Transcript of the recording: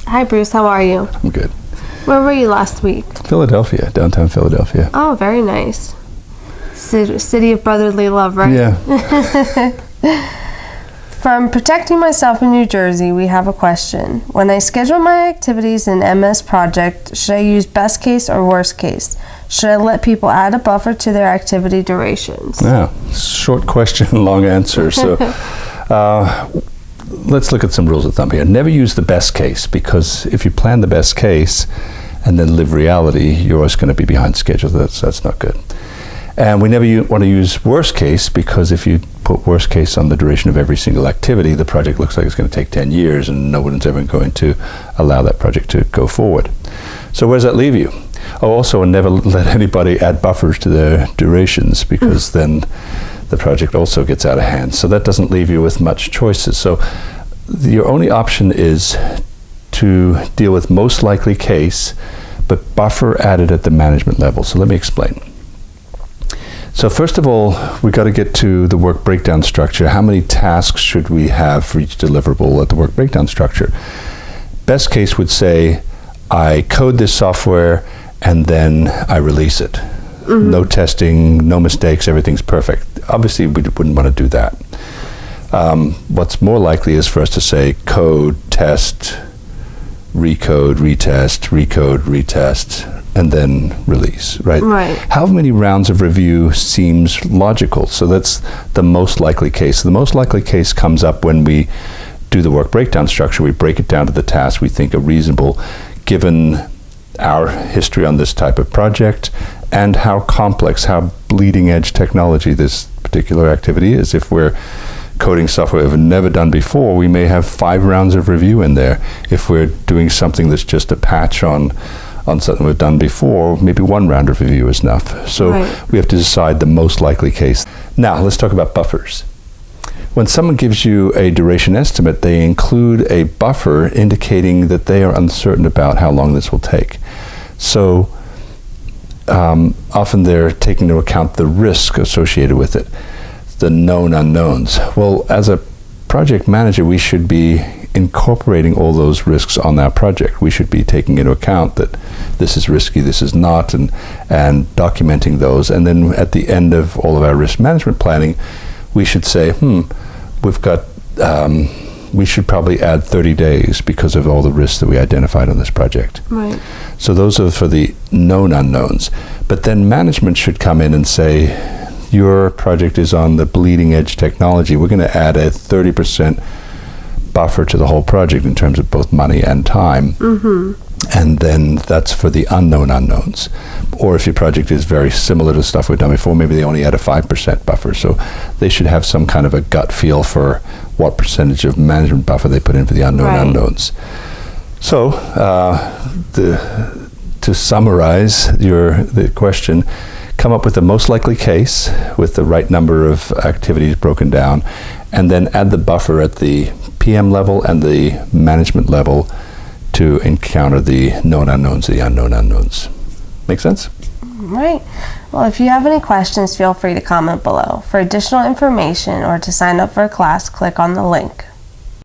Hi, Bruce. How are you? I'm good. Where were you last week? Philadelphia, downtown Philadelphia. Oh, very nice. City of brotherly love, right? Yeah. From Protecting Myself in New Jersey, we have a question. When I schedule my activities in MS Project, should I use best case or worst case? Should I let people add a buffer to their activity durations? Yeah. Short question, long answer. So let's look at some rules of thumb here. Never use the best case, because if you plan the best case and then live reality, you're always going to be behind schedule. That's not good. And we never want to use worst case, because if you put worst case on the duration of every single activity, the project looks like it's going to take 10 years and no one's ever going to allow that project to go forward. So where does that leave you? Oh, also never let anybody add buffers to their durations, because then the project also gets out of hand. So that doesn't leave you with much choices. So your only option is to deal with most likely case, but buffer added at the management level. So let me explain. So first of all, we got to get to the work breakdown structure. How many tasks should we have for each deliverable at the work breakdown structure? Best case would say, I code this software and then I release it. Mm-hmm. No testing, no mistakes, everything's perfect. Obviously, we wouldn't want to do that. What's more likely is for us to say code, test, recode, retest, recode, retest, and then release, right? Right. How many rounds of review seems logical? So that's the most likely case. The most likely case comes up when we do the work breakdown structure. We break it down to the tasks we think are reasonable, given our history on this type of project and how complex, how bleeding edge technology this particular activity is. If we're coding software we've never done before, we may have 5 rounds of review in there. If we're doing something that's just a patch on something we've done before, maybe 1 round of review is enough. So right. We have to decide the most likely case. Now, let's talk about buffers. When someone gives you a duration estimate, they include a buffer indicating that they are uncertain about how long this will take. So often they're taking into account the risk associated with it, the known unknowns. Well, as a project manager, we should be incorporating all those risks on that project. We should be taking into account that this is risky, this is not, and documenting those. And then at the end of all of our risk management planning, we should say, we've got, we should probably add 30 days because of all the risks that we identified on this project. Right. So those are for the known unknowns. But then management should come in and say, your project is on the bleeding edge technology. We're going to add a 30% buffer to the whole project in terms of both money and time. Mm-hmm. And then that's for the unknown unknowns. Or if your project is very similar to stuff we've done before, maybe they only add a 5% buffer. So they should have some kind of a gut feel for what percentage of management buffer they put in for the unknown right. unknowns. So to summarize the question, come up with the most likely case with the right number of activities broken down, and then add the buffer at the PM level and the management level to encounter the known unknowns, the unknown unknowns. Make sense? Right. Well, if you have any questions, feel free to comment below. For additional information or to sign up for a class, click on the link.